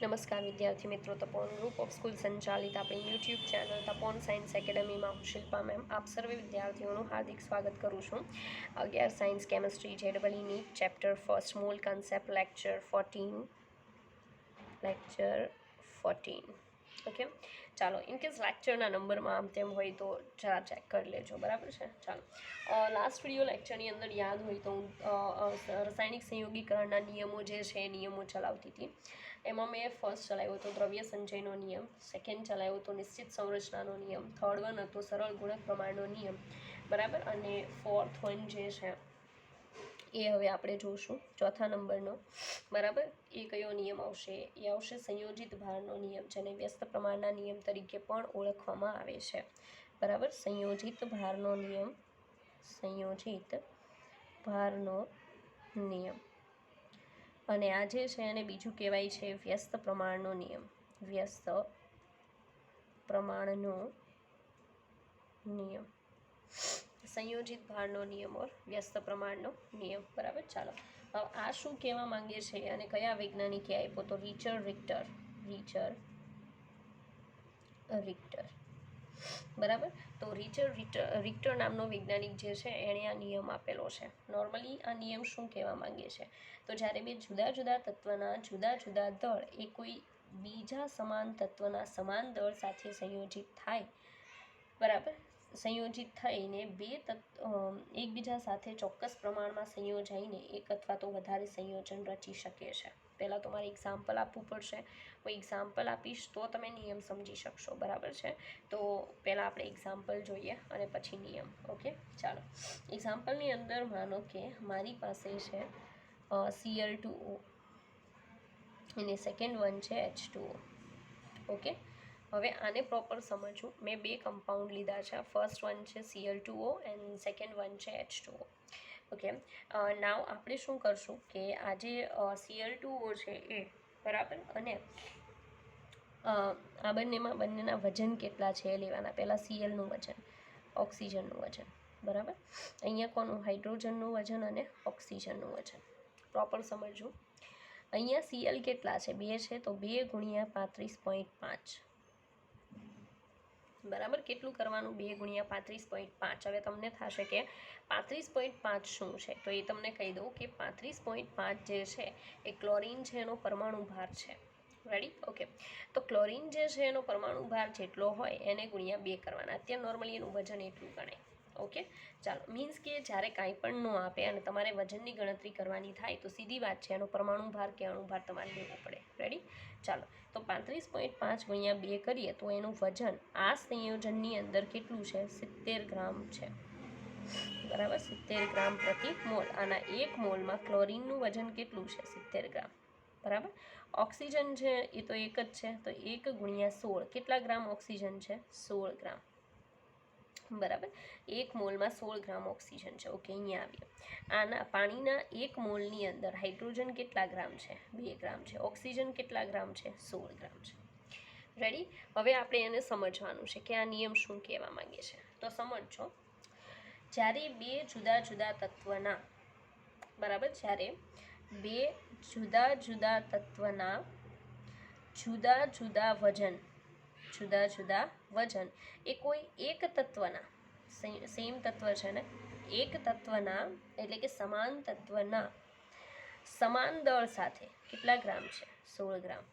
નમસ્કાર વિદ્યાર્થી મિત્રો, તપોન ગ્રુપ ઓફ સ્કૂલ સંચાલિત આપણી યુટ્યુબ ચેનલ તપોન સાયન્સ એકેડમીમાં હું શિલ્પા મેમ આપ સર્વે વિદ્યાર્થીઓનું હાર્દિક સ્વાગત કરું છું. 11 science chemistry JEE NEET chapter first મૂળ કન્સેપ્ટ લેક્ચર 14 ઓકે. ચાલો, ઇનકેસ લેક્ચરના નંબરમાં આમ તેમ હોય તો જરા ચેક કરી લેજો, બરાબર છે. ચાલો, લાસ્ટ વિડીયો લેક્ચરની અંદર યાદ હોય તો હું રાસાયણિક સંયોગીકરણના નિયમો જે છે એ નિયમો ચલાવતી હતી. એમાં મેં ફર્સ્ટ ચલાવ્યો હતો દ્રવ્ય સંચયનો નિયમ, સેકન્ડ ચલાવ્યો હતો નિશ્ચિત સંરચનાનો નિયમ, થર્ડ વન હતો સરળ ગુણક પ્રમાણનો નિયમ, બરાબર. અને ફોર્થ વન જે છે એ હવે આપણે જોઈશું, ચોથા નંબરનો, બરાબર. એ કયો નિયમ આવશે? એ આવશે સંયોજિત ભારનો નિયમ, જેને વ્યસ્ત પ્રમાણના નિયમ તરીકે પણ ઓળખવામાં આવે છે, બરાબર. સંયોજિત ભારનો નિયમ, સંયોજિત ભારનો નિયમ. અને આ જે છે એને બીજું કહેવાય છે વ્યસ્ત પ્રમાણનો નિયમ, વ્યસ્ત પ્રમાણનો નિયમ, સંયોજિત ભારનો નિયમ ઓર વ્યસ્ત પ્રમાણનો નિયમ, બરાબર. ચાલો, હવે આ શું કહેવા માંગે છે અને કયા વૈજ્ઞાનિકે આપ્યો? તો રિચર્ડ રિક્ટર, બરાબર. તો રિક્ટર નામનો વૈજ્ઞાનિક જે છે એણે આ નિયમ આપેલો છે. નોર્મલી આ નિયમ શું કહેવા માંગે છે? તો જ્યારે બે જુદા જુદા તત્વના જુદા જુદા દળ એ કોઈ બીજા સમાન તત્વના સમાન દળ સાથે સંયોજિત થાય, બરાબર, સંયોજિત થઈને એકબીજા સાથે ચોક્કસ પ્રમાણમાં સંયોજાઈને એક અથવા તો વધારે સંયોજન રચી શકે છે. પહેલાં તો મારે એક્ઝામ્પલ આપવું પડશે. હું એક્ઝામ્પલ આપીશ તો તમે નિયમ સમજી શકશો, બરાબર છે. તો પહેલાં આપણે એક્ઝામ્પલ જોઈએ અને પછી નિયમ. ઓકે, ચાલો. એક્ઝામ્પલની અંદર માનો કે મારી પાસે છે Cl2O અને સેકન્ડ વન છે H2O. ઓકે, હવે આને પ્રોપર સમજવું. મેં બે કમ્પાઉન્ડ લીધા છે. ફર્સ્ટ વન છે Cl2O એન્ડ સેકન્ડ વન છે H2O. ઓકે, નાવ આપણે શું કરશું કે આ જે Cl2O છે એ, બરાબર, અને આ બંનેના વજન કેટલા છે એ લેવાના. પહેલાં Clનું વજન, ઓક્સિજનનું વજન, બરાબર. અહીંયા કોનું? હાઇડ્રોજનનું વજન અને ઓક્સિજનનું વજન. પ્રોપર સમજવું. અહીંયા Cl કેટલા છે? 2 છે, તો 2 ગુણ્યા 35.5, બરાબર. કેટલું કરવાનું? 2 ગુણ્યા 35.5. હવે તમને થશે કે 35.5 શું છે? તો એ તમને કહી દઉં કે 35.5 જે છે એ ક્લોરીન છે, એનો પરમાણુ ભાર છે. રેડી? ઓકે, તો ક્લોરીન જે છે એનો પરમાણુ ભાર જેટલો હોય એને ગુણ્યા 2 કરવાના. અત્યારે નોર્મલી એનું વજન એટલું ગણાય. ઓકે, ચાલો. મીન્સ કે જ્યારે કાંઈ પણ ન આપે અને તમારે વજનની ગણતરી કરવાની થાય તો સીધી વાત છે, એનો પરમાણુ ભાર કે અણુભાર તમારે લેવો પડે. રેડી? ચાલો, તો 35.5 ગુણ્યા 2 કરીએ તો એનું વજન આ સંયોજનની અંદર કેટલું છે? 70 ગ્રામ છે, બરાબર. 70 ગ્રામ પ્રતિ મોલ. આના 1 મોલમાં ક્લોરીનનું વજન કેટલું છે? 70 ગ્રામ, બરાબર. ઓક્સિજન છે એ તો એક જ છે, તો 1 ગુણ્યા 16. કેટલા ગ્રામ ઓક્સિજન છે? 16 ગ્રામ, બરાબર. 1 મોલમાં 16 ગ્રામ ઓક્સિજન છે. ઓકે, અહીંયા આવીએ. આના પાણીના 1 મોલની અંદર હાઇડ્રોજન કેટલા ગ્રામ છે? 2 ગ્રામ છે. ઓક્સિજન કેટલા ગ્રામ છે? 16 ગ્રામ છે. રેડી? હવે આપણે એને સમજવાનું છે કે આ નિયમ શું કહેવા માંગે છે. તો સમજો, જ્યારે બે જુદા જુદા તત્વના, બરાબર, જ્યારે બે જુદા જુદા તત્વના જુદા જુદા વજન એ કોઈ એક તત્વના, સેમ તત્વ છે ને, એક તત્વના એટલે કે સમાન તત્વના સમાન દળ સાથે કેટલા ગ્રામ છે? 16 ગ્રામ.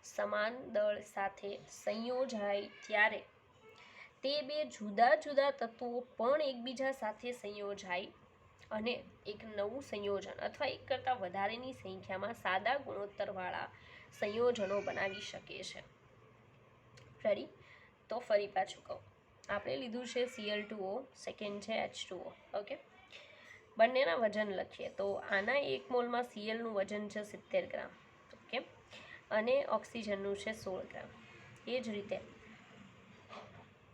સમાન દળ સાથે સંયોજાય ત્યારે તે બે જુદા જુદા તત્વો પણ એકબીજા સાથે સંયોજાય અને એક નવું સંયોજન અથવા એક કરતાં વધારેની સંખ્યામાં સાદા ગુણોત્તરવાળા સંયોજનો બનાવી શકે છે. રેડી? તો ફરી પાછું કહું, આપણે લીધું છે Cl2O, સેકન્ડ છે H2O. ઓકે, બંનેના વજન લખીએ તો આના 1 મોલમાં Clનું વજન છે 70 ગ્રામ, ઓકે, અને ઓક્સિજનનું છે 16 ગ્રામ. એ જ રીતે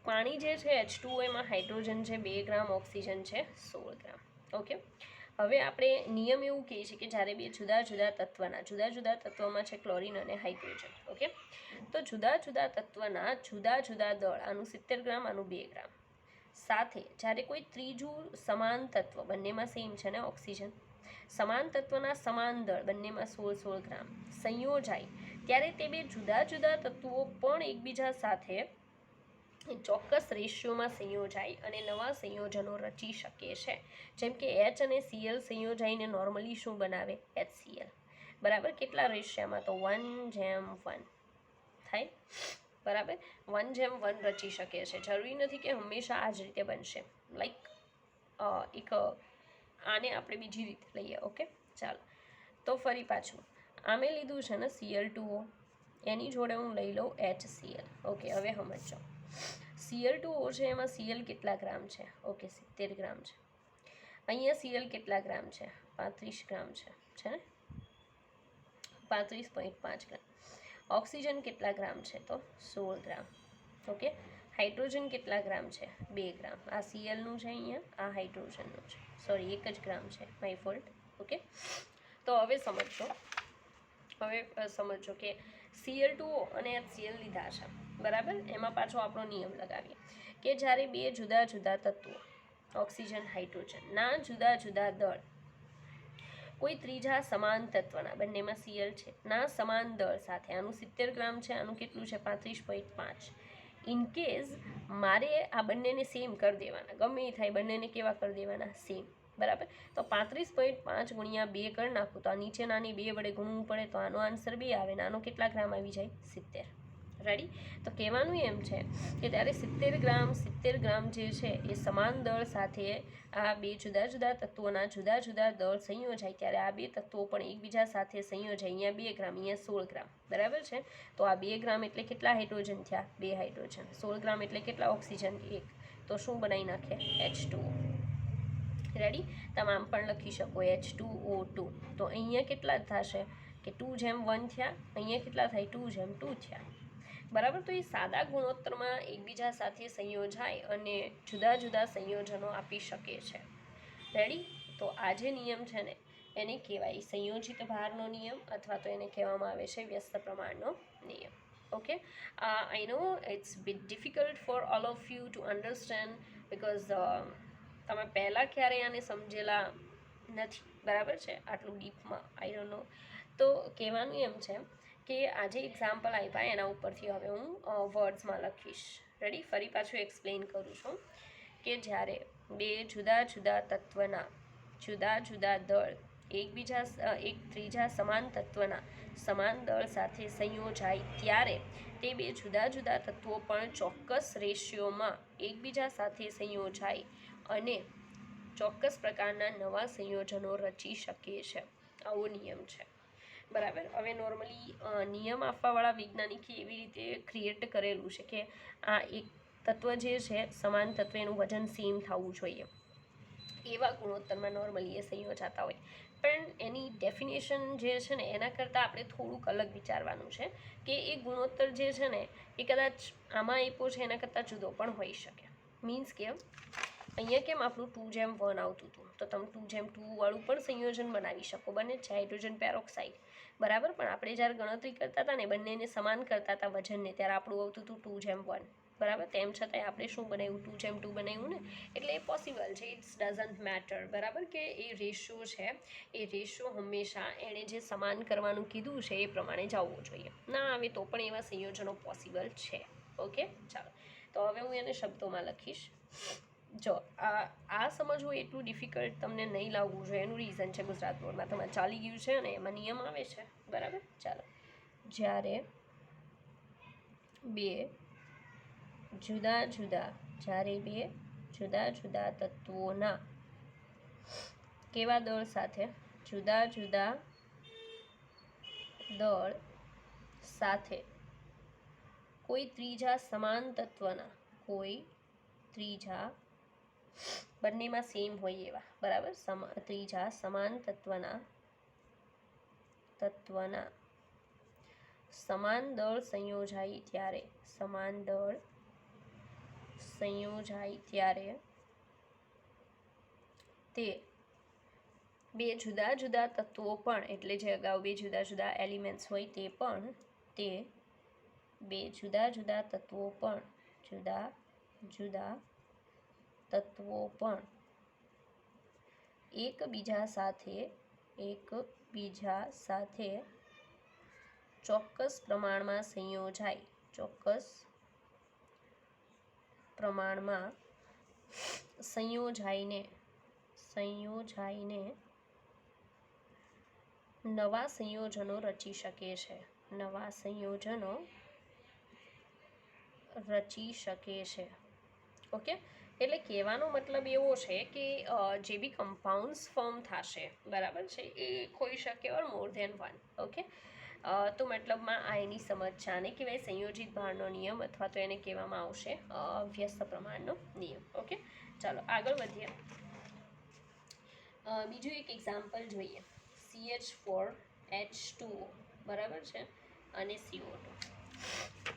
પાણી જે છે H2O, એમાં હાઇડ્રોજન છે 2 ગ્રામ, ઓક્સિજન છે 16 ગ્રામ. ઓકે, હવે આપણે નિયમ એવું કહે છે કે જ્યારે બે જુદા જુદા તત્વમાં છે ક્લોરીન અને હાઇડ્રોજન. ઓકે, તો જુદા જુદા તત્વના જુદા જુદા દળ, આનું 70 ગ્રામ, આનું 2 ગ્રામ, સાથે જ્યારે કોઈ ત્રીજું સમાન તત્વ, બંનેમાં સેમ છે ને ઓક્સિજન, સમાન તત્વના સમાન દળ બંનેમાં 16 ગ્રામ સંયોજાય ત્યારે તે બે જુદા જુદા તત્વો પણ એકબીજા સાથે ચોક્કસ રેશિયોમાં સંયોજાય અને નવા સંયોજનો રચી શકે છે. જેમ કે એચ અને સીએલ સંયોજાઈને નોર્મલી શું બનાવે? HCl. બરાબર. કેટલા રેશિયામાં? તો 1:1 થાય. બરાબર. 1:1 રચી શકે છે. જરૂરી નથી કે હંમેશા આ જ રીતે બનશે. લાઈક એક આને આપણે બીજી રીતે લઈએ. ઓકે, ચાલો. તો ફરી પાછું આમે લીધું છે ને Cl2O, એની જોડે હું લઈ લઉં HCl. ઓકે, હવે સમજો. Cl2O છે, એમાં Cl કેટલા ગ્રામ છે? ઓકે, 70 ગ્રામ છે. અહીંયા Cl કેટલા ગ્રામ છે? 35 ગ્રામ છે ને? 35.5 ગ્રામ. ઓક્સિજન કેટલા ગ્રામ છે? તો 16 ગ્રામ. ઓકે. હાઇડ્રોજન કેટલા ગ્રામ છે? 2 ગ્રામ. આ Clનું છે, અહીંયા આ હાઇડ્રોજનનું છે. સોરી, 1 જ ગ્રામ છે, માય ફોલ્ટ. ઓકે, તો હવે સમજો કે Cl2O અને HCl લીધા છે. બરાબર. એમાં પાછો આપણો નિયમ લગાવીએ કે જ્યારે બે જુદા જુદા તત્વો ઓક્સિજન હાઇડ્રોજન ના જુદા જુદા દળ કોઈ ત્રીજા સમાન તત્વના, બંનેમાં Cl છે, ના સમાન દળ સાથે, આનું 70 ગ્રામ છે, આનું કેટલું છે? 35.5. ઇનકેસ મારે આ બંનેને સેમ કરી દેવાના, ગમે એ થાય, બંનેને કેવા કરી દેવાના? સેમ. બરાબર. તો 35.5 ગુણ્યા 2 કરી નાખું તો આ નીચેનાની 2 વડે ગુણવું પડે તો આનો આન્સર 2 આવે ને આનો કેટલા ગ્રામ આવી જાય? 70. રેડી. તો કહેવાનું એમ છે કે ત્યારે 70 ગ્રામ જે છે એ સમાન દળ સાથે આ બે જુદા જુદા તત્વોના જુદા જુદા દળ સંયોજાય ત્યારે આ બે તત્વો પણ એકબીજા સાથે સંયોજાય. અહીંયા 2 ગ્રામ, અહીંયા 16 ગ્રામ. બરાબર છે. તો આ 2 ગ્રામ એટલે કેટલા હાઇડ્રોજન થયા? 2 હાઇડ્રોજન. 16 ગ્રામ એટલે કેટલા ઓક્સિજન? 1. તો શું બનાવી નાખે? H2O. રેડી. તમે આમ પણ લખી શકો H2O2. તો અહીંયા કેટલા થશે કે 2:1 થયા, અહીંયા કેટલા થાય? 2:2 થયા. બરાબર. તો એ સાદા ગુણોત્તરમાં એકબીજા સાથે સંયોજાય અને જુદા જુદા સંયોજનો આપી શકે છે. રેડી. તો આ જે નિયમ છે ને એને કહેવાય સંયોજિત ભારનો નિયમ, અથવા તો એને કહેવામાં આવે છે વ્યસ્ત પ્રમાણનો નિયમ. Okay. I know it's bit difficult for all of you to understand because તમે પહેલાં ક્યારેય આને સમજેલા નથી. બરાબર છે, આટલું ડીપમાં. I don't know. તો કહેવાનું એમ છે કે આ જે એક્ઝામ્પલ આપ્યા એના ઉપરથી હવે હું વર્ડ્સમાં લખીશ. રેડી. ફરી પાછું એક્સપ્લેન કરું છું કે જ્યારે બે જુદા જુદા તત્વના જુદા જુદા દળ એક ત્રીજા સમાન તત્વના સમાન દળ સાથે સંયોજાય ત્યારે તે બે જુદા જુદા તત્વો પણ ચોક્કસ રેશિયોમાં એકબીજા સાથે સંયોજાય અને ચોક્કસ પ્રકારના નવા સંયોજનો રચી શકે છે. આવો નિયમ છે. બરાબર. હવે નોર્મલી નિયમ આપવાવાળા વૈજ્ઞાનિકે એવી રીતે ક્રિએટ કરેલું છે કે આ એક તત્વ જે છે સમાન તત્વ, એનું વજન સેમ થવું જોઈએ, એવા ગુણોત્તરમાં નોર્મલી એ સંયોજાતા હોય. પણ એની ડેફિનેશન જે છે ને એના કરતાં આપણે થોડુંક અલગ વિચારવાનું છે કે એ ગુણોત્તર જે છે ને એ કદાચ આમાં આપ્યો છે એના કરતાં જુદો પણ હોઈ શકે. મીન્સ કે અહીંયા કેમ આપણું 2:1 આવતું હતું, તો તમે 2:2 વાળું પણ સંયોજન બનાવી શકો. બને છે હાઇડ્રોજન પેરોક્સાઇડ. બરાબર. પણ આપણે જ્યારે ગણતરી કરતા હતા ને બંનેને સમાન કરતા હતા વજનને, ત્યારે આપણું આવતું હતું 2:1. બરાબર. તેમ છતાંય આપણે શું બનાવ્યું? 2:2 બનાવ્યું ને. એટલે એ પોસિબલ છે. It's doesn't matter. બરાબર. કે એ રેશિયો છે, એ રેશિયો હંમેશા એણે જે સમાન કરવાનું કીધું છે એ પ્રમાણે જવું જોઈએ. ના આવે તો પણ એવા સંયોજનો પોસિબલ છે. ઓકે, ચાલો. તો હવે હું એને શબ્દોમાં લખીશ. જો આ સમજવું એટલું ડિફિકલ્ટ તમને નહીં લાવવું જોઈએ. એનું રીઝન છે ગુજરાત બોર્ડમાં તમારે ચાલી ગયું છે અને એમાં નિયમ આવે છે. બરાબર. ચાલો. જ્યારે બે જુદા જુદા તત્વોના કેવા દળ સાથે જુદા જુદા દળ સાથે કોઈ ત્રીજા સમાન તત્વના બંનેમાં સેમ હોય એવા, બરાબર, ત્રીજા સમાન તત્વના સમાન દળ સંયોજાય ત્યારે તે બે જુદા જુદા તત્વો પણ, એટલે જે અગાઉ બે જુદા જુદા એલિમેન્ટ્સ હોય તે બે જુદા જુદા તત્વો પણ એકબીજા સાથે ચોક્કસ પ્રમાણમાં સંયોજાય, ચોક્કસ પ્રમાણમાં સંયોજાઈને નવા સંયોજનો રચી શકે છે, નવા સંયોજનો રચી શકે છે. ઓકે, એટલે કહેવાનો મતલબ એવો છે કે જે બી કમ્પાઉન્ડ્સ ફોર્મ થશે, બરાબર છે, એ હોઈ શકે ઓર મોર ધેન વન. ઓકે, તો મતલબમાં આ એની સમજ છે. આને કહેવાય સંયોજિત ભારનો નિયમ, અથવા તો એને કહેવામાં આવશે વ્યસ્ત પ્રમાણનો નિયમ. ઓકે, ચાલો આગળ વધીએ. બીજું એક એક્ઝામ્પલ જોઈએ. CH4H2O, બરાબર છે, અને CO2.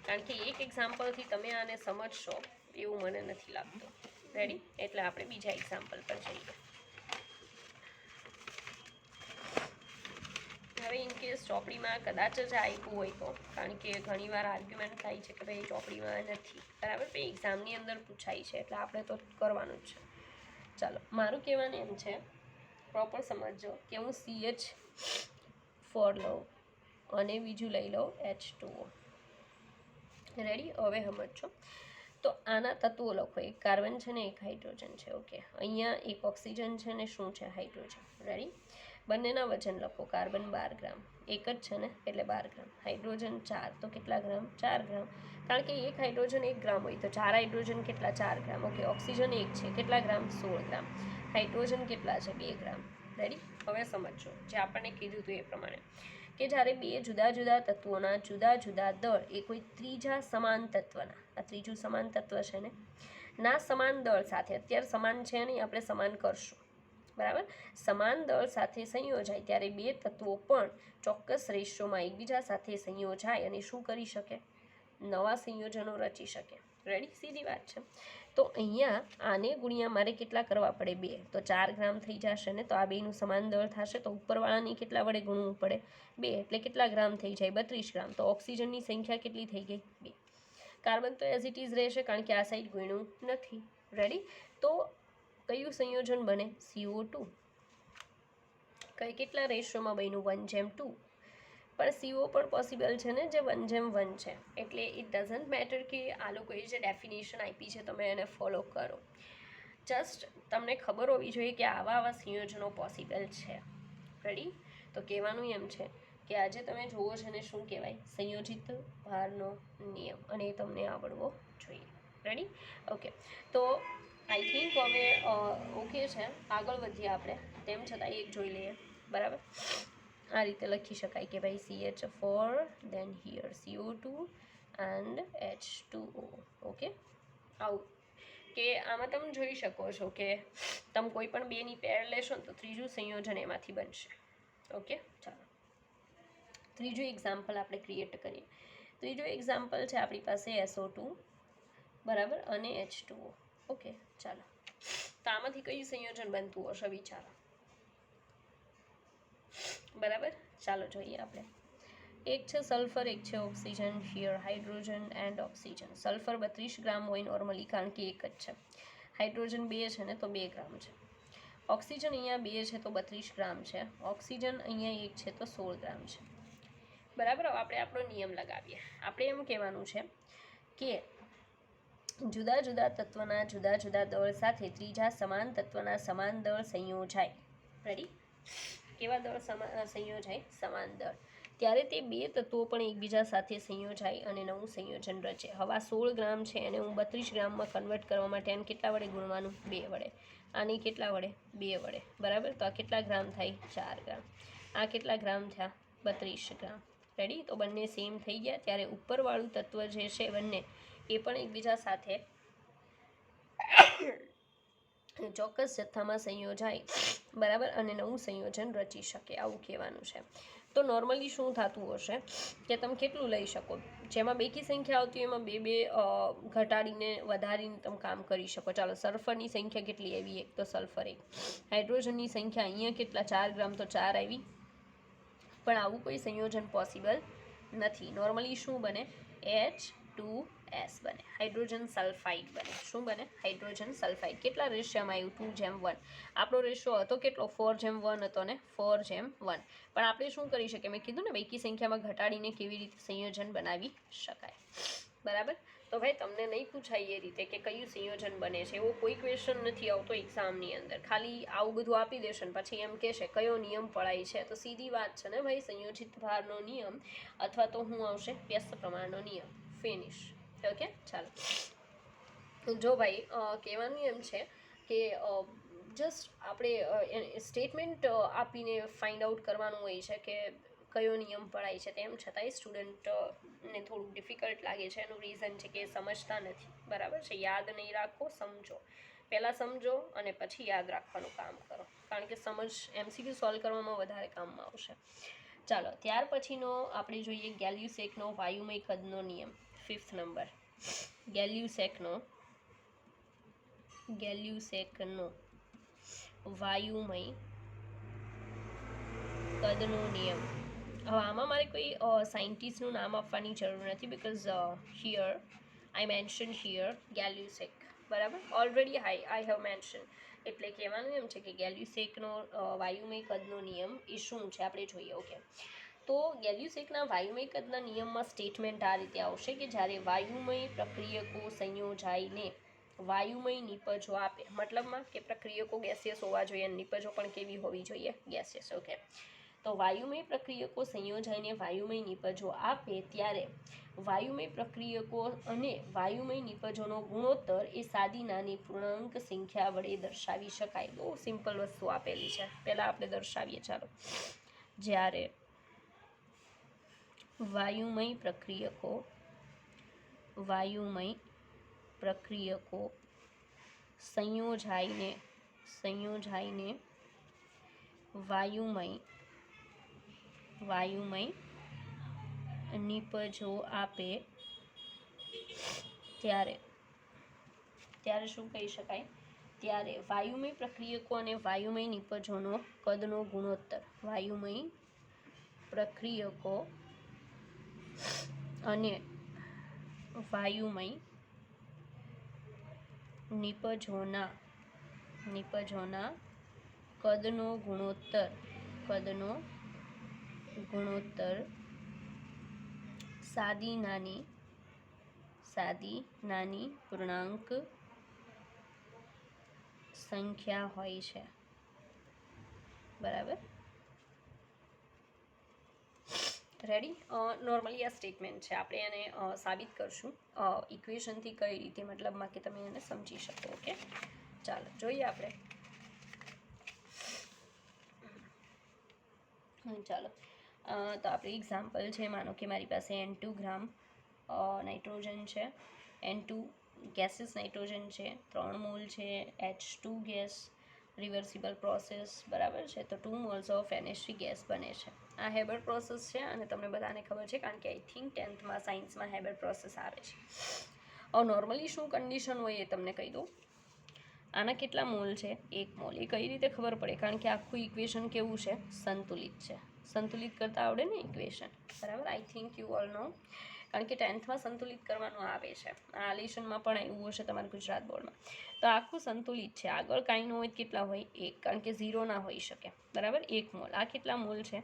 કારણ કે એક એક્ઝામ્પલથી તમે આને સમજશો એવું મને નથી લાગતું. રેડી? એટલે આપણે બીજા એક્ઝામ્પલ પર જઈએ. હવે ઇનકેસ ચોપડીમાં કદાચ જ આપ્યું હોય તો, કારણ કે ઘણીવાર આર્ગ્યુમેન્ટ થાય છે કે ભાઈ ચોપડીમાં નથી, બરાબર, ભાઈ એક્ઝામની અંદર પૂછાય છે એટલે આપણે તો કરવાનું જ છે. ચાલો, મારું કહેવાનું એમ છે, પ્રોપર સમજજો કે હું CH4 લઉં અને બીજું લઈ લઉં H2O. રેડી? હવે સમજો. તો આના તત્વો લખો. એક કાર્બન છે ને એક હાઇડ્રોજન છે. ઓકે, અહીંયા એક ઓક્સિજન છે ને શું છે? હાઇડ્રોજન. રેડી? બંનેના વજન લખો. કાર્બન 12 ગ્રામ, એક જ છે ને એટલે 12 ગ્રામ. હાઇડ્રોજન 4, તો કેટલા ગ્રામ? 4 ગ્રામ. કારણ કે એક હાઇડ્રોજન 1 ગ્રામ હોય તો 4 હાઇડ્રોજન કેટલા? 4 ગ્રામ. ઓકે, ઓક્સિજન 1 છે, કેટલા ગ્રામ? 16 ગ્રામ. હાઇડ્રોજન કેટલા છે? 2 ગ્રામ. રેડી? હવે સમજો જે આપણને કીધું હતું એ પ્રમાણે કે જ્યારે બે જુદા જુદા તત્વોના જુદા જુદા દળ એ કોઈ ત્રીજા સમાન તત્વના, આ ત્રીજું સમાન તત્વ છે ને, ના સમાન દળ સાથે, અત્યારે સમાન છે નહીં, આપણે સમાન કરશું, બરાબર, સમાન દળ સાથે સંયોજાય ત્યારે બે તત્વો પણ ચોક્કસ રેશિયોમાં એકબીજા સાથે સંયોજાય અને શું કરી શકે? નવા સંયોજનો રચી શકે. રેડી? સીધી વાત છે. તો અહીંયા આને ગુણ્યા મારે કેટલા કરવા પડે? 2, તો 4 ગ્રામ થઈ જશે ને. તો આ બેનું સમાન દળ થશે તો ઉપરવાળાની કેટલા વડે ગુણવું પડે? 2, એટલે કેટલા ગ્રામ થઈ જાય? 32 ગ્રામ. તો ઓક્સિજનની સંખ્યા કેટલી થઈ ગઈ? 2. કાર્બન તો એઝ ઇટ ઇઝ રહેશે કારણ કે આ સાઈડ ગુણ્યું નથી. રેડી? તો કયું સંયોજન બને? CO2. કેટલા રેશિયોમાં બન્યું? 1:2. પણ CO પણ પોસિબલ છે ને જે 1:1 છે. એટલે ઇટ ડઝન્ટ મેટર કે આ લોકોએ જે ડેફિનેશન આપી છે તમે એને ફોલો કરો. જસ્ટ તમને ખબર હોવી જોઈએ કે આવા સંયોજનો પોસિબલ છે. રેડી? તો કહેવાનું એમ છે કે આજે તમે જુઓ છે ને શું કહેવાય? સંયોજિત ભારનો નિયમ, અને એ તમને આવડવો જોઈએ. રેડી? ઓકે, તો આઈ થિંક હવે ઓકે છે. આગળ વધીએ આપણે. તેમ છતાં એક જોઈ લઈએ, બરાબર. આ રીતે લખી શકાય કે ભાઈ CH4, then here CO2 and H2O. Okay, આવું કે આમાં તમે જોઈ શકો છો કે તમે કોઈ પણ બેની પેર લેશો ને તો ત્રીજું સંયોજન એમાંથી બનશે. ઓકે, ચાલો ત્રીજું એક્ઝામ્પલ આપણે ક્રિએટ કરીએ. ત્રીજું એક્ઝામ્પલ છે આપણી પાસે SO2, બરાબર, અને H2O. ઓકે, ચાલો, તો આમાંથી કયું સંયોજન બનતું હશે વિચારો. બરાબર, ચાલો જોઈએ આપણે. એક છે સલ્ફર, એક છે oxygen. Here hydrogen and oxygen. Sulphur 32 ગ્રામ હોય નોર્મલી, કારણ કે એક જ છે. હાઇડ્રોજન 2 છે ને તો 2 ગ્રામ છે. ઓક્સિજન અહીંયા 2 છે તો 32 ગ્રામ છે. ઓક્સિજન અહીંયા 1 છે તો 16 ગ્રામ છે. બરાબર, હવે આપણે આપણો નિયમ લગાવીએ. આપણે એમ કહેવાનું છે કે જુદા જુદા તત્વના જુદા જુદા દળ સાથે ત્રીજા સમાન તત્વના સમાન દળ સંયોજાય. રેડી? કેવા દળ સંયોજાય? સમાન દળ. ત્યારે તે બે તત્વો પણ એકબીજા સાથે સંયોજાય અને નવું સંયોજન રચે. હવે 16 ગ્રામ છે એને હું 32 ગ્રામમાં કન્વર્ટ કરવા માટે આને કેટલા વડે ગુણવાનું? 2 વડે. આની કેટલા વડે? 2 વડે. બરાબર, તો આ કેટલા ગ્રામ થાય? 4 ગ્રામ. આ કેટલા ગ્રામ થયા? 32 ગ્રામ. રેડી? તો બંને સેમ થઈ ગયા. ત્યારે ઉપરવાળું તત્વ જે છે બંને એ પણ એકબીજા સાથે ચોક્કસ જથ્થામાં સંયોજાય, બરાબર, અને નવું સંયોજન રચી શકે, આવું કહેવાનું છે. તો નોર્મલી શું થતું હશે કે તમે કેટલું લઈ શકો? જેમાં બેકી સંખ્યા આવતી હોય એમાં 2 ઘટાડીને વધારીને તમે કામ કરી શકો. ચાલો, સલ્ફરની સંખ્યા કેટલી આવી? 1, તો સલ્ફર 1. હાઇડ્રોજનની સંખ્યા અહીંયા કેટલા? 4 ગ્રામ, તો 4 આવી. પણ આવું કોઈ સંયોજન પોસિબલ નથી. નોર્મલી શું બને? H H2S બને, હાઇડ્રોજન સલ્ફાઇડ બને. શું બને? Hydrogen sulphide. કેટલા રેશિયોમાં આવ્યું? 2:1. આપણો રેશિયો હતો કેટલો? 4:1 હતો ને 4:1. પણ આપણે શું કરી શકીએ? મેં કીધું ને બેકી સંખ્યામાં ઘટાડીને કેવી રીતે સંયોજન બનાવી શકાય. બરાબર. તો ભાઈ તમને નહીં પૂછાય એ રીતે કે કયું સંયોજન બને છે, એવો કોઈ ક્વેશ્ચન નથી આવતો એક્ઝામની અંદર. ખાલી આવું બધું આપી દેશે ને પછી એમ કહેશે કયો નિયમ પડાય છે. તો સીધી વાત છે ને ભાઈ, સંયોજિત ભારનો નિયમ અથવા તો શું આવશે? વ્યસ્ત પ્રમાણનો નિયમ. ફિનિશ. ઓકે, ચાલો. જો ભાઈ કહેવાનું એમ છે કે જસ્ટ આપણે સ્ટેટમેન્ટ આપીને ફાઇન્ડ આઉટ કરવાનું હોય છે કે કયો નિયમ પડાય છે. તેમ છતાંય સ્ટુડન્ટને થોડુંક ડિફિકલ્ટ લાગે છે. એનું રીઝન છે કે સમજતા નથી. બરાબર છે? યાદ નહીં રાખો, સમજો. પહેલાં સમજો અને પછી યાદ રાખવાનું કામ કરો, કારણ કે સમજ MCQ સોલ્વ કરવામાં વધારે કામમાં આવશે. ચાલો, ત્યાર પછીનો આપણે જોઈએ ગેલ્યુસેકનો વાયુમય કદનો નિયમ. 5th number. ગેલ્યુસેકનો વાયુમય કદનો નિયમ. હવે આમાં મારે કોઈ સાયન્ટિસ્ટનું નામ આપવાની જરૂર નથી, because here I mention here Gay Lussac. બરાબર? Already I have mention. એટલે કહેવાનું એમ છે કે ગેલ્યુસેકનો વાયુમય કદનો નિયમ એ શું છે આપણે જોઈએ. ઓકે, તો ગેલ્યુસેકના વાયુમય કદના નિયમમાં સ્ટેટમેન્ટ આ રીતે આવશે કે જ્યારે વાયુમય પ્રક્રિયકો સંયોજાઈને વાયુમય નિપજો આપે, મતલબમાં કે પ્રક્રિયકો ગેસિયસ હોવા જોઈએ, નિપજો પણ કેવી હોવી જોઈએ? ગેસિયસ. ઓકે, તો વાયુમય પ્રક્રિયકો સંયોજાઈને વાયુમય નિપજો આપે ત્યારે વાયુમય પ્રક્રિયકો અને વાયુમય નિપજોનો ગુણોત્તર એ સાદી નાની પૂર્ણાંક સંખ્યા વડે દર્શાવી શકાય. બહુ સિમ્પલ વસ્તુ આપેલી છે, પહેલાં આપણે દર્શાવીએ. ચાલો. જ્યારે વાયુમય પ્રક્રિયકો સંયોજાઈને વાયુમય નિપજો આપે ત્યારે શું કહી શકાય? ત્યારે વાયુમય પ્રક્રિયકો અને વાયુમય નિપજોનો કદનો ગુણોત્તર, વાયુમય પ્રક્રિયકો અને વાયુમય નિપજોના કદનો ગુણોત્તર સાદી નાની પૂર્ણાંક સંખ્યા હોય છે. બરાબર? રેડી? નોર્મલી આ સ્ટેટમેન્ટ છે, આપણે એને સાબિત કરશું ઇક્વેશનથી. કઈ રીતે? મતલબમાં કે તમે એને સમજી શકો. ઓકે, ચાલો જોઈએ આપણે. ચાલો, તો આપણે એક્ઝામ્પલ છે, માનો કે મારી પાસે N2 ગ્રામ નાઇટ્રોજન છે, N2 ગેસિયસ નાઇટ્રોજન છે, 3 મોલ છે H2 ગેસ, રિવર્સિબલ પ્રોસેસ. બરાબર છે? તો 2 મોલ્સ ઓફ NH3 ગેસ બને છે. આ હેબર પ્રોસેસ છે અને તમને બધાને ખબર છે, કારણ કે આઈ થિંક 10th સાયન્સમાં હેબર પ્રોસેસ આવે છે. હવે નોર્મલી શું કન્ડિશન હોય એ તમને કહી દઉં. આના કેટલા મોલ છે? 1 મોલ. એ કઈ રીતે ખબર પડે? કારણ કે આખું ઇક્વેશન કેવું છે? સંતુલિત છે. સંતુલિત કરતા આવડે ને ઇક્વેશન? બરાબર? I think you all know, કારણ કે 10th સંતુલિત કરવાનું આવે છે. આ આલેશનમાં પણ આવ્યું હશે તમારા ગુજરાત બોર્ડમાં. તો આખું સંતુલિત છે. આગળ કાંઈ ન હોય કેટલા હોય? 1, કારણ કે 0 ના હોઈ શકે. બરાબર? 1 મોલ. આ કેટલા મોલ છે?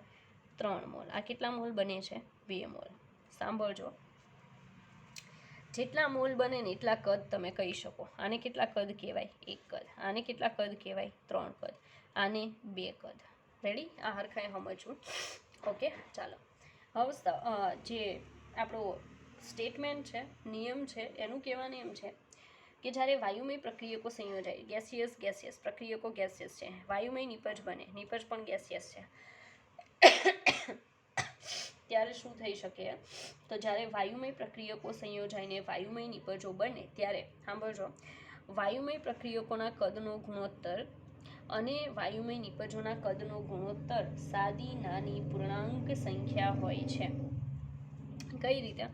3 મોલ. આ કેટલા મોલ બને છે? 2 મોલ. સાંભળજો, જેટલા મોલ બને ને એટલા કદ તમે કહી શકો. આને કેટલા કદ કહેવાય? 1 કદ. આને કેટલા કદ કહેવાય? 3 કદ. આને 2 કદ. રેડી? આ હરખાઈ સમજવું. ઓકે, ચાલો. હવે જે આપણો સ્ટેટમેન્ટ છે, નિયમ છે, એનું કહેવાનું એમ છે કે જ્યારે વાયુમય પ્રક્રિયકો સંયોજાય, ગેસિયસ પ્રક્રિયકો ગેસિયસ છે, વાયુમય નિપજ બને, નિપજ પણ ગેસિયસ છે, ત્યારે શું થઈ શકે? તો જ્યારે વાયુમય પ્રક્રિયકો સંયોજાઈને વાયુમય નિપજો બને ત્યારે, સાંભળજો, વાયુમય પ્રક્રિયકોના કદનો ગુણોત્તર અને વાયુમય નિપજોના કદનો ગુણોત્તર સાદી નાની પૂર્ણાંક સંખ્યા હોય છે. કઈ રીતે?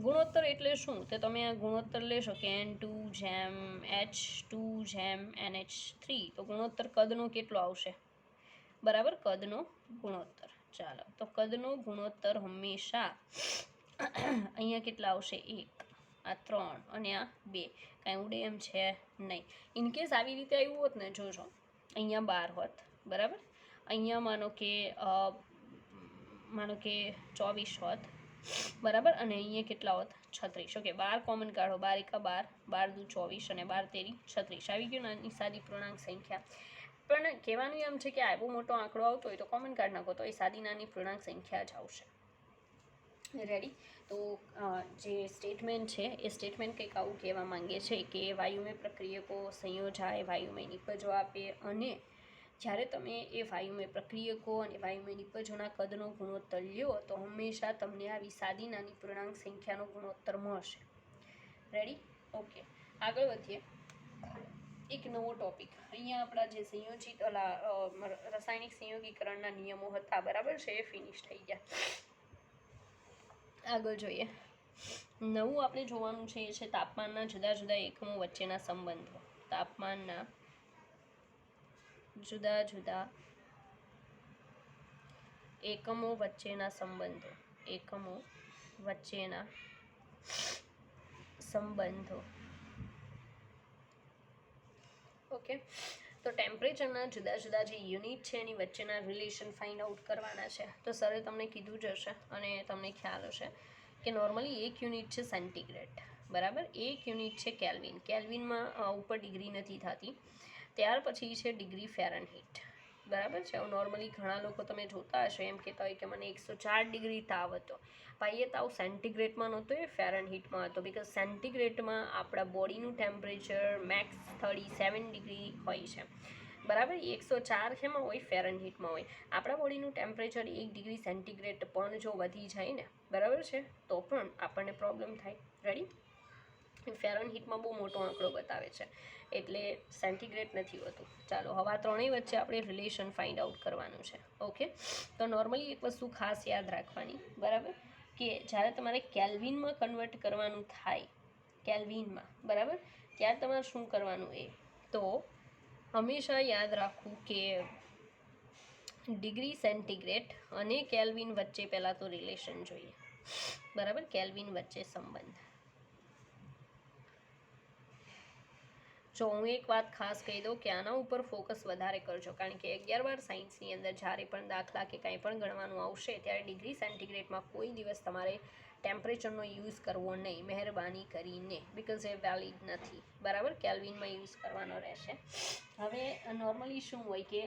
ગુણોત્તર એટલે શું? તો તમે આ ગુણોત્તર લેશો કે N2:H2:NH3, તો ગુણોત્તર કદનો કેટલો આવશે? બરાબર? કદનો ગુણોત્તર. ચાલો, તો કદનો ગુણોત્તર હંમેશા અહીંયા કેટલા આવશે? 1. આ 3 અને આ 2 કાંઈ ઉડે એમ છે નહીં. ઇનકેસ આવી રીતે આવ્યું હોત ને, જોજો અહીંયા 12 હોત, બરાબર, અહીંયા માનો કે 24 હોત, બરાબર, અને અહીંયા કેટલા હોત 36. ઓકે, 12 કોમન કાઢો, 12 એકા 12, 12 દુ 24 અને 12 તેરી 36 આવી ગયું નાની સાદી પૂર્ણાંક સંખ્યા. પણ કહેવાનું એમ છે કે આ બહુ મોટો આંકડો આવતો હોય તો કોમન કાઢ નાખો તો એ સાદી નાની પૂર્ણાંક સંખ્યા જ આવશે. રેડી? તો જે સ્ટેટમેન્ટ છે એ સ્ટેટમેન્ટ કંઈક આવું કહેવા માંગે છે કે વાયુમય પ્રક્રિયકો સંયોજાય, વાયુમય નિપજો આપે, અને જ્યારે તમે એ વાયુમય પ્રક્રિયકો અને વાયુમય નિપજોના કદનો ગુણોત્તર લ્યો તો હંમેશા તમને આવી સાદી નાની પૂર્ણાંક સંખ્યાનો ગુણોત્તર મળશે. રેડી? ઓકે, આગળ વધીએ. એક નવો ટોપિક અહીંયા આપણા જે સંયોજિત રાસાયણિક સંયોગીકરણના નિયમો હતા, બરાબર છે, એ ફિનિશ થઈ ગયા. આગળ જોઈએ. નવું આપણે જોવાનું છે એ છે તાપમાનના જુદા જુદા એકમો વચ્ચેના સંબંધો. તાપમાનના જુદા જુદા એકમો વચ્ચેના સંબંધો. એકમો વચ્ચેના સંબંધો. ઓકે, તો ટેમ્પરેચરના જુદા જુદા જે યુનિટ છે એની વચ્ચેના રિલેશન ફાઇન્ડ આઉટ કરવાના છે. તો સરે તમને કીધું જ હશે અને તમને ખ્યાલ હશે કે નોર્મલી એક યુનિટ છે સેન્ટીગ્રેડ, બરાબર, એક યુનિટ છે કેલ્વિન. કેલ્વિનમાં ઉપર ડિગ્રી નથી થતી. ત્યાર પછી છે ડિગ્રી ફેરનહીટ, બરાબર છે. નોર્મલી ઘણા લોકો તમે જોતા હશો એમ કહેતા હોય કે મને 104 ડિગ્રી તાવ હતો. ભાઈ એ તાવ સેન્ટીગ્રેડમાં નહોતો, એ ફેરનહીટમાં હતો. બિકોઝ સેન્ટીગ્રેડમાં આપણા બોડીનું ટેમ્પરેચર મેક્સ 37 ડિગ્રી હોય છે, બરાબર. 104 શેમાં હોય? ફેરનહીટમાં હોય. આપણા બોડીનું ટેમ્પરેચર 1 ડિગ્રી સેન્ટીગ્રેડ પણ જો વધી જાય ને, બરાબર છે, તો પણ આપણને પ્રોબ્લેમ થાય. રેડી? ફેરનહીટમાં બહુ મોટો આંકડો બતાવે છે, એટલે સેન્ટીગ્રેડ નથી હોતું. ચાલો, હવે આ ત્રણેય વચ્ચે આપણે રિલેશન ફાઇન્ડ આઉટ કરવાનું છે. ઓકે, તો નોર્મલી એક વસ્તુ ખાસ યાદ રાખવાની, બરાબર, કે જ્યારે તમારે કેલ્વિનમાં કન્વર્ટ કરવાનું થાય, કેલ્વિનમાં, બરાબર, ત્યારે તમારે શું કરવાનું? એ તો હંમેશા યાદ રાખવું કે ડિગ્રી સેન્ટીગ્રેડ અને કેલ્વિન વચ્ચે પહેલાં તો રિલેશન જોઈએ, બરાબર, કેલ્વિન વચ્ચે સંબંધ. જો હું એક વાત ખાસ કહી દઉં કે આના ઉપર ફોકસ વધારે કરજો, કારણ કે 11 સાયન્સની અંદર જ્યારે પણ દાખલા કે કંઈ પણ ગણવાનું આવશે ત્યારે ડિગ્રી સેન્ટીગ્રેડમાં કોઈ દિવસ તમારે ટેમ્પરેચરનો યુઝ કરવો નહીં, મહેરબાની કરીને, બિકોઝ એ વેલિડ નથી, બરાબર. કેલ્વિનમાં યુઝ કરવાનો રહેશે. હવે નોર્મલી શું હોય કે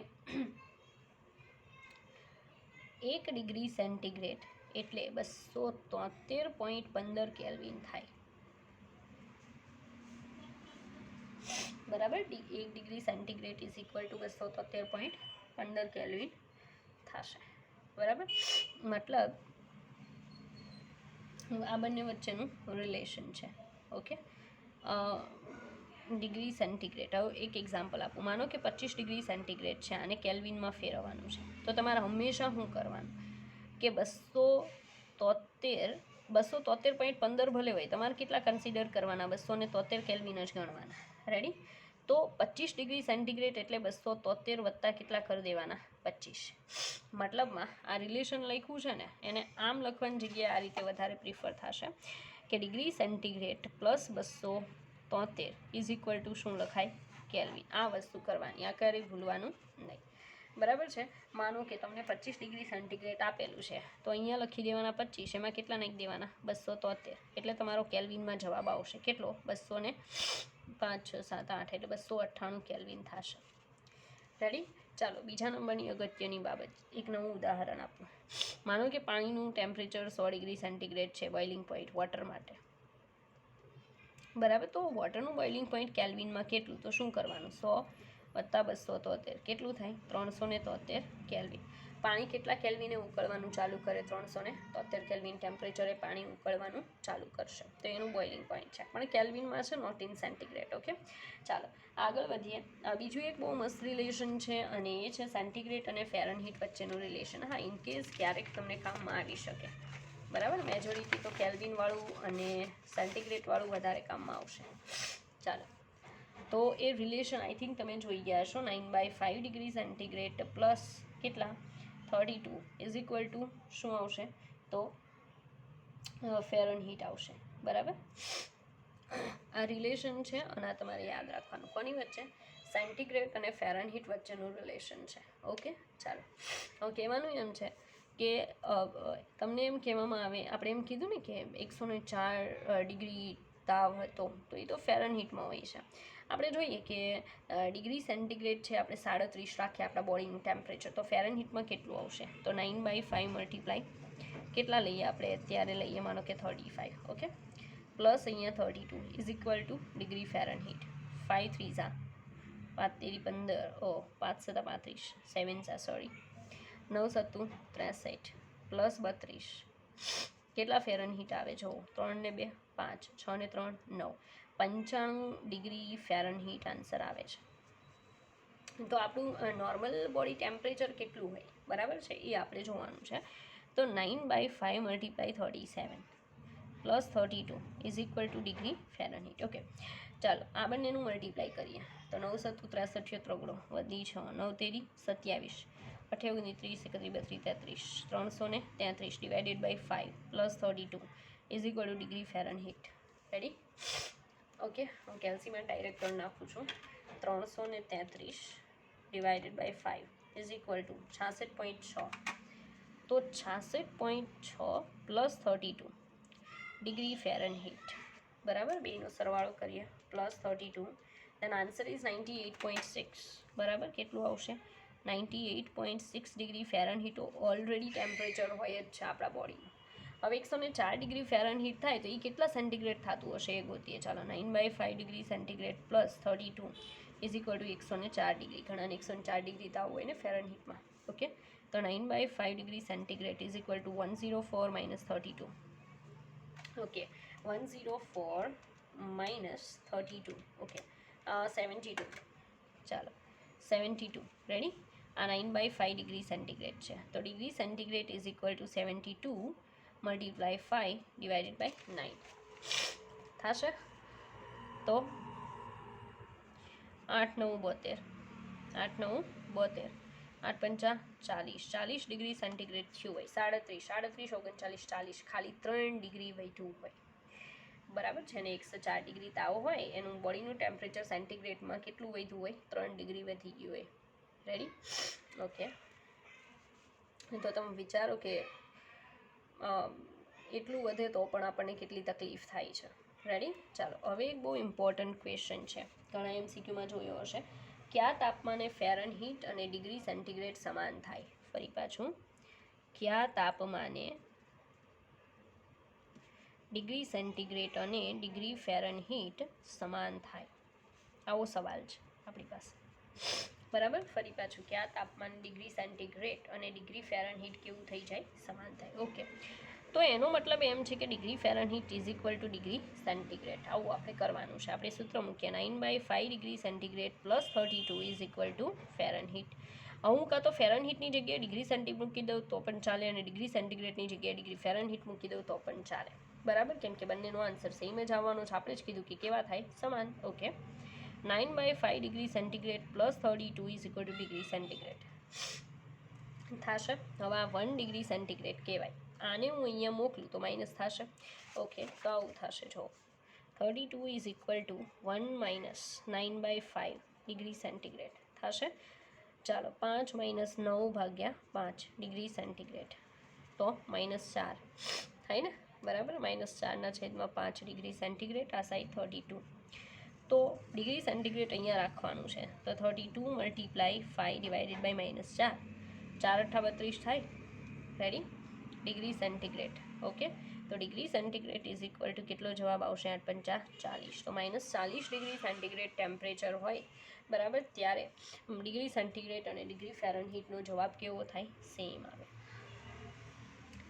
1 ડિગ્રી સેન્ટીગ્રેડ એટલે 273.15 કેલ્વિન થાય, બરાબર. 1 degree centigrade is equal two 273.15 kelvin થશે, બરાબર. મતલબ આ બંને વચ્ચેનું રિલેશન છે. Okay, degree centigrade. હવે એક એક્ઝામ્પલ આપું. માનો કે 25 ડિગ્રી સેન્ટીગ્રેડ છે, આને કેલ્વિનમાં ફેરવવાનું છે, તો તમારે હંમેશા શું કરવાનું કે 273.15 ભલે હોય, તમારે કેટલા કન્સિડર કરવાના? 273 કેલ્વિન જ ગણવાના. રેડી? તો 25 ડિગ્રી સેન્ટીગ્રેડ એટલે 273 વત્તા કેટલા કરી દેવાના? 25. મતલબમાં આ રિલેશન લખ્યું છે ને, એને આમ લખવાની જગ્યાએ આ રીતે વધારે પ્રિફર થશે કે degree centigrade plus 273 is equal two શું લખાય? કેલ્વિન. આ વસ્તુ કરવાની, આ ક્યારેય ભૂલવાનું નહીં, બરાબર છે. માનો કે તમને 25 ડિગ્રી સેન્ટીગ્રેડ આપેલું છે, તો અહીંયા લખી દેવાના 25, એમાં કેટલા નાખી દેવાના? 273, એટલે તમારો કેલ્વિનમાં જવાબ આવશે કેટલો? 205, 6, 7, 8 એટલે 298 કેલ્વિન થશે. રેડી? ચાલો, બીજા નંબરની અગત્યની બાબત, એક નવું ઉદાહરણ આપું. માનો કે પાણીનું ટેમ્પરેચર 100 ડિગ્રી સેન્ટીગ્રેડ છે, બોઇલિંગ પોઈન્ટ વોટર માટે, બરાબર. તો વોટરનું બોઇલિંગ પોઈન્ટ કેલ્વિનમાં કેટલું? તો શું કરવાનું? 100 વત્તા 273 કેટલું થાય? 373 કેલ્વિન. પાણી કેટલા કેલ્વિને ઉકળવાનું ચાલુ કરે? 373 કેલ્વિન ટેમ્પરેચરે પાણી ઉકળવાનું ચાલુ કરશે, તો એનું બોઇલિંગ પોઈન્ટ છે, પણ કેલ્વિનમાં છે, નોટ ઇન સેન્ટીગ્રેડ. ઓકે, ચાલો આગળ વધીએ. બીજું એક બહુ મસ્ત રિલેશન છે, અને એ છે સેન્ટીગ્રેડ અને ફેરનહીટ વચ્ચેનું રિલેશન. હા, ઇનકેસ ક્યારેક તમને કામમાં આવી શકે, બરાબર. મેજોરિટી તો કેલ્વિનવાળું અને સેન્ટીગ્રેડવાળું વધારે કામમાં આવશે. ચાલો, તો એ રિલેશન આઈ થિંક તમે જોઈ ગયા છો. 9/5 ડિગ્રી સેન્ટીગ્રેડ પ્લસ કેટલા? 32 ઇઝ ઇક્વલ ટુ શું આવશે? તો ફેરનહીટ આવશે, બરાબર. આ રિલેશન છે અને આ તમારે યાદ રાખવાનું. કોની વચ્ચે? સેન્ટીગ્રેડ અને ફેરનહીટ વચ્ચેનું રિલેશન છે. ઓકે, ચાલો. હવે કહેવાનું એમ છે કે તમને એમ કહેવામાં આવે, આપણે એમ કીધું ને કે 104 ડિગ્રી તાવ હતો, તો એ તો ફેરનહીટમાં હોય છે. આપણે જોઈએ કે ડિગ્રી સેન્ટીગ્રેડ છે, આપણે 37 રાખીએ આપણા બોડીનું ટેમ્પરેચર, તો ફેરનહીટમાં કેટલું આવશે? તો 9/5 મલ્ટીપ્લાય કેટલા લઈએ આપણે? અત્યારે લઈએ માનો કે 35. ઓકે, પ્લસ અહીંયા 32 is equal to degree Fahrenheit. 5 3 5 તેરી 15, 5 7 35, 7 સોરી 9 7 63 પ્લસ 32 કેટલા ફેરનહીટ આવે? જો 3 ને 2 5, 6 ને 3 9, 95 ડિગ્રી ફેરનહીટ આન્સર આવે છે. તો આપણું નોર્મલ બોડી ટેમ્પરેચર કેટલું હોય, બરાબર છે, એ આપણે જોવાનું છે. તો 9/5 multiply 37 plus 32 is equal to degree Fahrenheit. Okay, ચાલો આ બંનેનું મલ્ટીપ્લાય કરીએ. તો 9 7 63 ત્રગડો વધી 6, 9 તેરી 27, 28 30 31 32 33 333 divided by 5 plus 32 is equal to degree Fahrenheit. Ready? Okay, હું કેલ્સીમાં ડાયરેક્ટ કરી નાખું છું. 333 divided by 5 is equal to 66.6. તો 66.6 પ્લસ 32 ડિગ્રી ફેરનહીટ, બરાબર. બેનો સરવાળો કરીએ, પ્લસ 32, દેન આન્સર ઇઝ 98.6. બરાબર, કેટલું આવશે? 98.6 ડિગ્રી ફેરનહીટ ઓલરેડી ટેમ્પરેચર હોય જ છે આપણા બોડીનું. હવે 104 ડિગ્રી ફેરનહીટ થાય તો એ કેટલા સેન્ટીગ્રેડ થતું હશે એ ગોતીએ. ચાલો, 9/5 degree centigrade plus 32 is equal two 104 degree. ઘણાને 104 ડિગ્રી તાવ હોય ને ફેરનહીટમાં. ઓકે, તો 9/5 degree centigrade is equal two 104 minus 32. Okay, 104 minus 32. Okay, 72. ચાલો, 72. રેડી? આ 9/5 ડિગ્રી સેન્ટીગ્રેડ છે, તો degree centigrade is equal to 72 multiply 5 divided by 9 થશે. તો 8 9 72, 8 9 72, 8 5 40, 40 ડિગ્રી સેન્ટીગ્રેડ થયું હોય. 37 39 40, ખાલી 3 ડિગ્રી વધ્યું હોય, બરાબર છે ને. 104 ડિગ્રી તાવ હોય, એનું બોડીનું ટેમ્પરેચર સેન્ટીગ્રેડમાં કેટલું વધ્યું હોય? 3 ડિગ્રી વધી ગયું હોય. રેડી? ઓકે, તો તમે વિચારો કે એટલું વધે તો પણ આપણને કેટલી તકલીફ થાય છે. રેડી? ચાલો, હવે એક બહુ ઇમ્પોર્ટન્ટ ક્વેશ્ચન છે, ઘણા MCQમાં જોયો હશે. કયા તાપમાને ફેરનહીટ અને ડિગ્રી સેન્ટીગ્રેડ સમાન થાય? ફરી પાછું, કયા તાપમાને ડિગ્રી સેન્ટીગ્રેડ અને ડિગ્રી ફેરનહીટ સમાન થાય? આવો સવાલ છે આપણી પાસે, બરાબર. ફરી પાછું, કયા તાપમાન ડિગ્રી સેન્ટીગ્રેડ અને ડિગ્રી ફેરનહીટ કેવું થઈ જાય? સમાન થાય. ઓકે, તો એનો મતલબ એમ છે કે degree Fahrenheit is equal to degree centigrade. આવું આપણે કરવાનું છે. આપણે સૂત્ર મૂકીએ, 9/5 degree centigrade plus 32 is equal two Fahrenheit. હું કાં તો ફેરનહીટની જગ્યાએ ડિગ્રી સેન્ટીગ્રેડ મૂકી દઉં તો પણ ચાલે, અને ડિગ્રી સેન્ટીગ્રેડની જગ્યાએ ડિગ્રી ફેરનહીટ મૂકી દઉં તો પણ ચાલે, બરાબર, કેમ કે બંનેનો આન્સર સેમ જ આવવાનો છે. આપણે જ કીધું કે કેવા થાય? સમાન. Okay, 9/5 degree centigrade plus 32 is equal to degree centigrade થશે. હવે આ 1 ડિગ્રી સેન્ટીગ્રેડ કહેવાય. આને હું અહીંયા મોકલું તો માઇનસ થશે. ઓકે, તો આવું થશે. જો 32 is equal two 1 minus 9/5 degree centigrade થશે. ચાલો, 5 માઇનસ 9/5 ડિગ્રી સેન્ટીગ્રેડ, તો -4 થાય ને, બરાબર. -4/5 ડિગ્રી સેન્ટીગ્રેડ, આ સાઈડ 32. તો ડિગ્રી સેન્ટીગ્રેડ અહીંયા રાખવાનું છે, તો 32 મલ્ટીપ્લાય 5 ડિવાઇડેડ બાય -4, 4 8 32 થાય. રેડી? Degree centigrade. ઓકે, તો degree centigrade is equal two કેટલો જવાબ આવશે? 8 5 40. તો -40 ડિગ્રી સેન્ટીગ્રેડ ટેમ્પરેચર હોય, બરાબર, ત્યારે ડિગ્રી સેન્ટીગ્રેડ અને ડિગ્રી ફેરનહીટનો જવાબ કેવો થાય? સેમ આવે.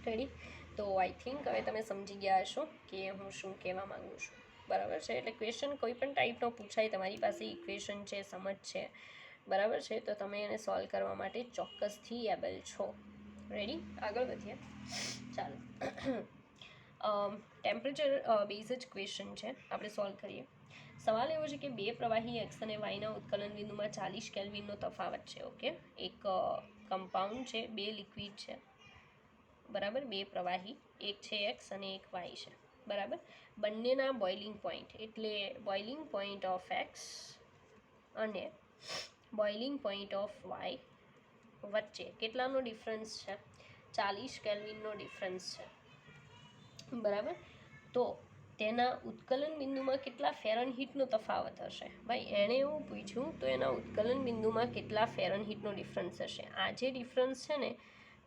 રેડી? તો આઈ થિંક હવે તમે સમજી ગયા હશો કે હું શું કહેવા માગું છું, બરાબર છે. એટલે ક્વેશ્ચન કોઈ પણ ટાઈપનો પૂછાય, તમારી પાસે ઇક્વેશન છે, સમજ છે, બરાબર છે, તો તમે એને સોલ્વ કરવા માટે ચોક્કસથી એબલ છો. રેડી? આગળ વધીએ. ચાલો, ટેમ્પરેચર બેઝ જ ક્વેશ્ચન છે, આપણે સોલ્વ કરીએ. સવાલ એવો છે કે બે પ્રવાહી એક્સ અને વાયના ઉત્કલન બિંદુમાં 40 કેલ્વિનનો તફાવત છે. ઓકે, એક કમ્પાઉન્ડ છે, બે લિક્વિડ છે, બરાબર, બે પ્રવાહી, એક છે એક્સ અને એક વાય છે, બરાબર. બંનેના બોઇલિંગ પોઈન્ટ એટલે બોઇલિંગ પોઈન્ટ ઓફ એક્સ અને બોઇલિંગ પોઈન્ટ ઓફ વાય વચ્ચે કેટલાનો ડિફરન્સ છે? 40 કેલ્વિનનો ડિફરન્સ છે, બરાબર. તો તેના ઉત્કલન બિંદુમાં કેટલા ફેરનહીટનો તફાવત હશે? ભાઈ એણે એવું પૂછ્યું, તો એના ઉત્કલન બિંદુમાં કેટલા ફેરનહીટનો ડિફરન્સ હશે? આ જે ડિફરન્સ છે ને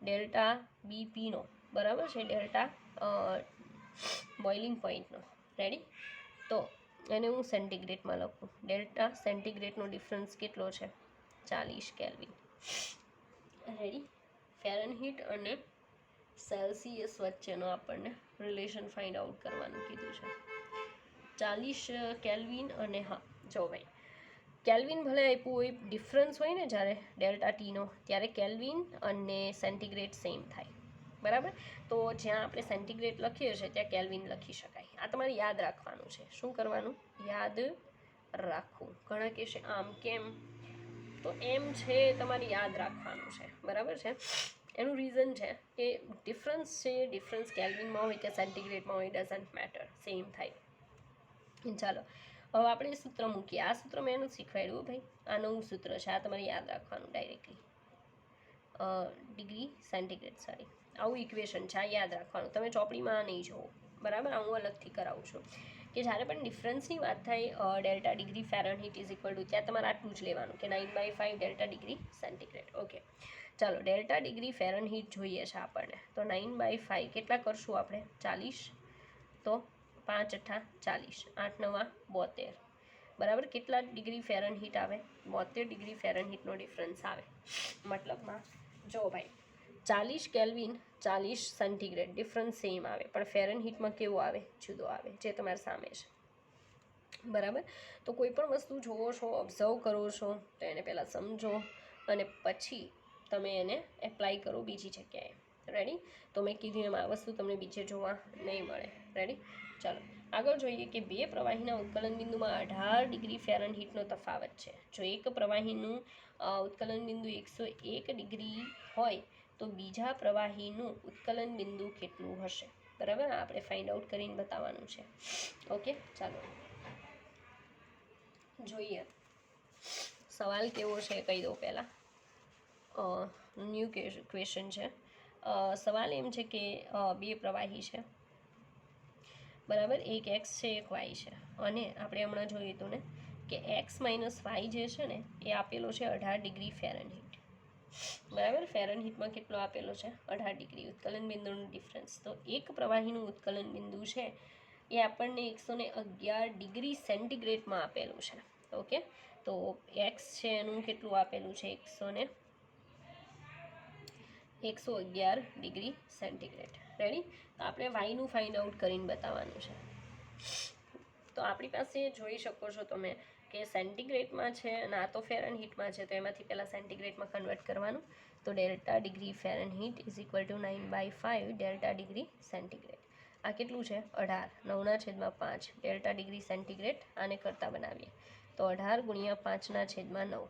ડેલ્ટા બીપીનો, બરાબર છે, ડેલ્ટા બોઇલિંગ પોઈન્ટનો. રેડી? તો એને હું સેન્ટીગ્રેડમાં લખું. ડેલ્ટા સેન્ટીગ્રેડનો ડિફરન્સ કેટલો છે? 40 કેલ્વિન. રેડી? ફેરનહીટ અને સેલ્સિયસ વચ્ચેનો આપણને રિલેશન ફાઇન્ડ આઉટ કરવાનું કીધું છે. 40 કેલ્વિન અને હા જો ભાઈ કેલ્વિન ભલે આપ્યું હોય, ડિફરન્સ હોય ને જ્યારે ડેલ્ટા ટીનો, ત્યારે કેલ્વિન અને સેન્ટીગ્રેડ સેમ થાય, બરાબર. તો જ્યાં આપણે સેન્ટીગ્રેડ લખીએ છીએ ત્યાં કેલ્વિન લખી શકાય. આ તમારે યાદ રાખવાનું છે. શું કરવાનું? યાદ રાખવું. ઘણા કહેશે આમ કેમ, તો એમ છે તમારે યાદ રાખવાનું છે, બરાબર છે. એનું રીઝન છે કે ડિફરન્સ છે, ડિફરન્સ કેલ્વિનમાં હોય કે સેન્ટીગ્રેડમાં હોય, ડઝન્ટ મેટર, સેમ થાય. ચાલો હવે આપણે સૂત્ર મૂકીએ. આ સૂત્ર મેં એનું શીખવાડ્યું ભાઈ, આ નવું સૂત્ર છે, આ તમારે યાદ રાખવાનું ડાયરેક્ટલી. ડિગ્રી સેન્ટીગ્રેડ, સોરી, આવું ઇક્વેશન છે, આ યાદ રાખવાનું. તમે ચોપડીમાં નહીં જોવો, બરાબર. હું અલગથી કરાવું છું કે જ્યારે પણ ડિફરન્સની વાત થાય delta degree Fahrenheit is equal two, ત્યાં તમારે આટલું જ લેવાનું કે 9/5 ડેલ્ટા ડિગ્રી સેન્ટીગ્રેડ. ઓકે, ચાલો ડેલ્ટા ડિગ્રી ફેરનહીટ જોઈએ છે આપણને, તો 9/5 કેટલા કરશું આપણે? 40. તો 5 × 40, 8 × 9 = 72, બરાબર. કેટલા ડિગ્રી ફેરનહીટ આવે? 72 ડિગ્રી ફેરનહીટનો ડિફરન્સ આવે. મતલબમાં જો ભાઈ 40 કેલ્વિન 40 સેન્ટીગ્રેડ ડિફરન્સ સેમ આવે, પણ ફેરનહીટમાં કેવું આવે? જુદો આવે, જે તમારી સામે છે, બરાબર. તો કોઈ પણ વસ્તુ જોવો છો, ઓબ્ઝર્વ કરો છો, તો એને પહેલાં સમજો અને પછી તમે એને એપ્લાય કરો બીજી જગ્યાએ. રેડી? તો મેં કીધું એમ આ વસ્તુ તમને બીજે જોવા નહીં મળે. રેડી? ચાલો આગળ જોઈએ કે બે પ્રવાહીના ઉત્કલન બિંદુમાં 18 ડિગ્રી ફેરનહીટનો તફાવત છે. જો એક પ્રવાહીનું ઉત્કલન બિંદુ 101 ડિગ્રી હોય તો બીજા પ્રવાહીનું ઉત્કલન બિંદુ કેટલું હશે? બરાબર, આપણે ફાઇન્ડ આઉટ કરીને બતાવવાનું છે. ઓકે, ચાલો જોઈએ સવાલ કેવો છે કહી દઉં પહેલાં. ન્યૂ ક્વેશ્ચન છે. સવાલ એમ છે કે બે પ્રવાહી છે, બરાબર. એક એક્સ છે, એક વાય છે, અને આપણે હમણાં જોયું હતું ને કે એક્સ માઇનસ વાય જે છે ને એ આપેલો છે 18 ડિગ્રી ફેરનહીટ, બરાબર. ફેરનહીટમાં કેટલો આપેલો છે? 18 ડિગ્રી. ઉત્કલન બિંદુનું ડિફરન્સ, તો એક પ્રવાહીનું ઉત્કલન બિંદુ છે એ આપણને 111 ડિગ્રી સેન્ટીગ્રેડમાં આપેલું છે. ઓકે, તો એક્સ છે એનું કેટલું આપેલું છે? 111 ડિગ્રી સેન્ટીગ્રેડ. રેડી? તો આપણે વાયનું ફાઇન્ડ આઉટ કરીને બતાવવાનું છે. તો આપણી પાસે જોઈ શકો છો તમે કે સેન્ટીગ્રેડમાં છે અને આ તો ફેરનહીટમાં છે, તો એમાંથી પહેલાં સેન્ટીગ્રેડમાં કન્વર્ટ કરવાનું. તો delta degree Fahrenheit is equal two 9/5 delta degree centigrade. આ કેટલું છે? 18. 9/5 ડેલ્ટા ડિગ્રી સેન્ટીગ્રેડ. આને કરતાં બનાવીએ તો 18 × 5/9,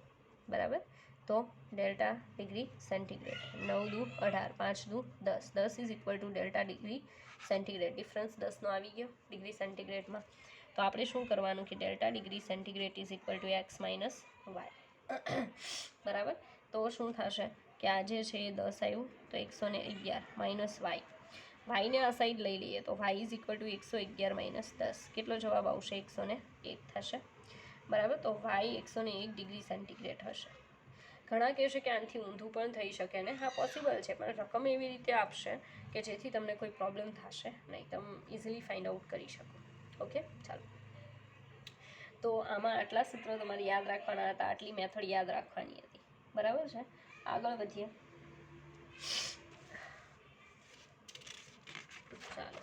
બરાબર. તો delta degree centigrade 9 × 2 = 18, 5 × 2 = 10. 10 is equal to delta degree centigrade. Difference 10નો આવી ગયો ડિગ્રી સેન્ટીગ્રેડમાં. તો આપણે શું કરવાનું કે delta degree centigrade is equal to X minus Y, બરાબર. તો શું થશે કે આ જે છે એ 10 આવ્યું, તો 111 માઇનસ વાય. વાયને આ સાઈડ લઈ લઈએ તો Y is equal to 111 minus 10. કેટલો જવાબ આવશે? 101 થશે, બરાબર. તો વાય 101 ડિગ્રી સેન્ટીગ્રેડ હશે. ઘણા કહેશે કે આનાથી ઊંધું પણ થઈ શકે ને. હા, પોસિબલ છે, પણ રકમ એવી રીતે આપશે કે જેથી તમને કોઈ પ્રોબ્લેમ થશે નહીં, તમે ઇઝીલી ફાઇન્ડ આઉટ કરી શકો. ઓકે, ચાલો. તો આમાં આટલા સૂત્રો તમારે યાદ રાખવાના હતા, આટલી મેથડ યાદ રાખવાની હતી, બરાબર છે. આગળ વધીએ. ચાલો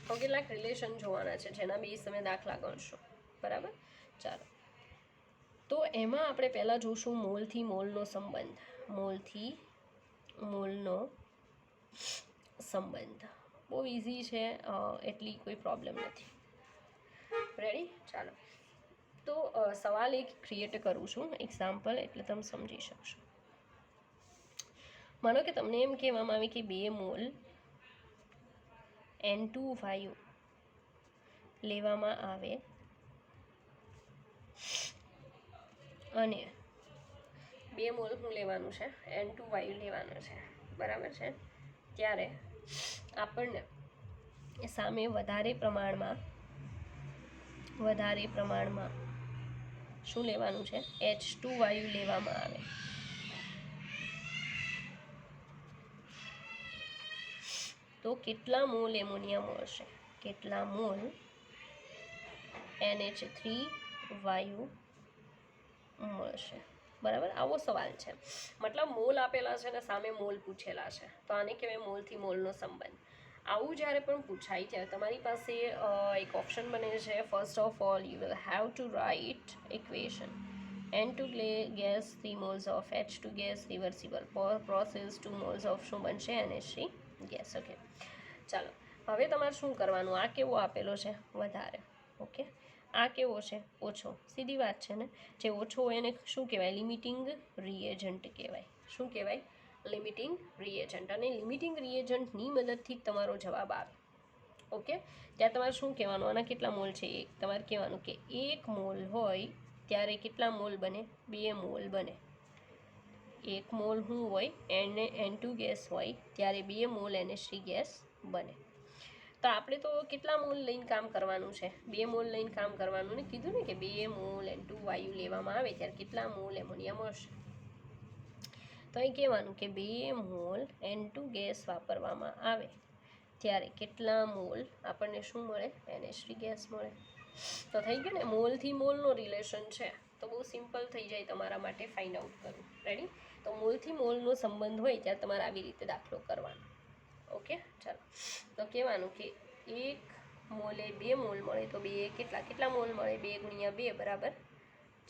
તો કેટલાક રિલેશન જોવાના છે જેના બેઝ તમે દાખલા ગણશો, બરાબર. ચાલો તો એમાં આપણે પહેલાં જોશું મોલથી મોલનો સંબંધ. મોલથી મોલનો સંબંધ બહુ ઇઝી છે, એટલી કોઈ પ્રોબ્લેમ નથી. રેડી? ચાલો તો સવાલ એક ક્રિએટ કરું છું, એક્ઝામ્પલ, એટલે તમે સમજી શકશો. માનો કે તમને એમ કહેવામાં આવે કે 2 મોલ N2 વાયુ લેવામાં આવે અને 2 મોલ શું લેવાનું છે, N2 વાયુ લેવાનું છે, બરાબર છે, ત્યારે આપણને સામે વધારે પ્રમાણમાં શું લેવાનું છે, H2 વાયુ લેવામાં આવે. તો કેટલા મોલ એમોનિયા મળશે, કેટલા મોલ NH3 વાયુ મળશે, બરાબર. આવો સવાલ છે, મતલબ મોલ આપેલા છે ને સામે મોલ પૂછેલા છે, તો આને કહેવાય મોલથી મોલનો સંબંધ. આવું જ્યારે પણ પૂછાય ત્યારે તમારી પાસે એક ઓપ્શન બને છે. First of all you will have to write equation N2 gas 3 moles of H2 gas reversible process 2 moles of શું બનશે, NH3 gas. ઓકે, ચાલો હવે તમારે શું કરવાનું, આ કેવો આપેલો છે, વધારે, ઓકે, આ કેવો છે, ઓછો. સીધી વાત છે ને, જે ઓછો હોય એને શું કહેવાય, લિમિટિંગ રિએજન્ટ કહેવાય. શું કહેવાય, લિમિટિંગ રિએજન્ટ. અને લિમિટિંગ રિએજન્ટની મદદથી જ તમારો જવાબ આવે. ઓકે, ત્યાં તમારે શું કહેવાનું, આના કેટલા મોલ છે, એક તમારે કહેવાનું કે 1 મોલ હોય ત્યારે કેટલા મોલ બને, 2 મોલ બને. 1 મોલ શું હોય, N2 ગેસ હોય ત્યારે 2 મોલ NH3 ગેસ બને. તો આપણે તો કેટલા મોલ લઈને કામ કરવાનું છે, 2 મોલ લઈને કામ કરવાનું ને. કીધું ને કે 2 મોલ N2 વાયુ લેવામાં આવે ત્યારે કેટલા મોલ એમોનિયા મળશે. તો અહીં કહેવાનું કે 2 મોલ N2 ગેસ વાપરવામાં આવે ત્યારે કેટલા મોલ આપણને શું મળે, NH3 ગેસ મળે. તો થઈ ગયું ને, મોલથી મોલનો રિલેશન છે, તો બહુ સિમ્પલ થઈ જાય તમારા માટે ફાઇન્ડ આઉટ કરવું. રેડી? તો મોલથી મોલનો સંબંધ હોય ત્યારે તમારે આવી રીતે દાખલો કરવાનો. ઓકે, ચાલો તો કહેવાનું કે 1 મોલે 2 મોલ મળે તો 2 કેટલા મોલ મળે, 2 ગુણ્યા 2 બરાબર